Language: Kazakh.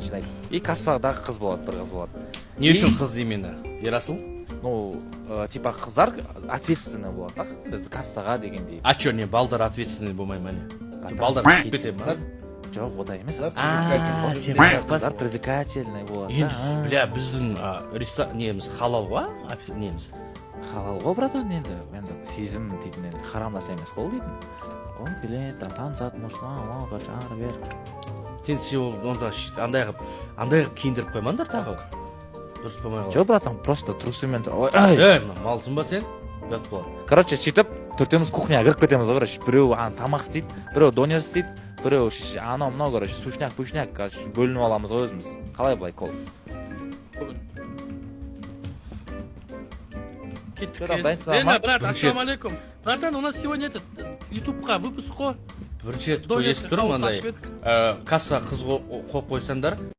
жинайды. И кассадағы қыз болады, бір қыз болады. Не үшін қыз именно? Ерасыл? Ну, типа қыздар ответственный болады, так? Біз кассаға дегендей. А чё, не балдар ответственный болмай ма не? Балдар түсіп кете ма? Жоқ, одай емес. Сен Қыздар привлекательный болады. енді бля біздің неміз халал ғой неміз Халал ғой, братан, енді сезім дейтін, енді харам нәрсе емес қой дейтін. Он келеді, танысады, может, ары бер. сен онда андай қылып киіндіріп қоймаңдар тағы. Дұрыс болмай қалады. Жоқ, братан, просто трусымен Мына малсың ба сен? Ұят болады. Короче, сөйтіп төртеуміз кухняға кіріп кетеміз ғой, короче, біреу тамақ істейді, біреу донер істейді, біреу анау мынау, короче, сушняк, короче, бөлініп аламыз ғой өзіміз. Қалай былай кол? Кеттік. Брат, ассалаумалейкум. Братан, у нас сегодня ютубқа выпуск қой. Бірінші рет естіп тұрмын андай. Касса қыз қойып қойсаңдар.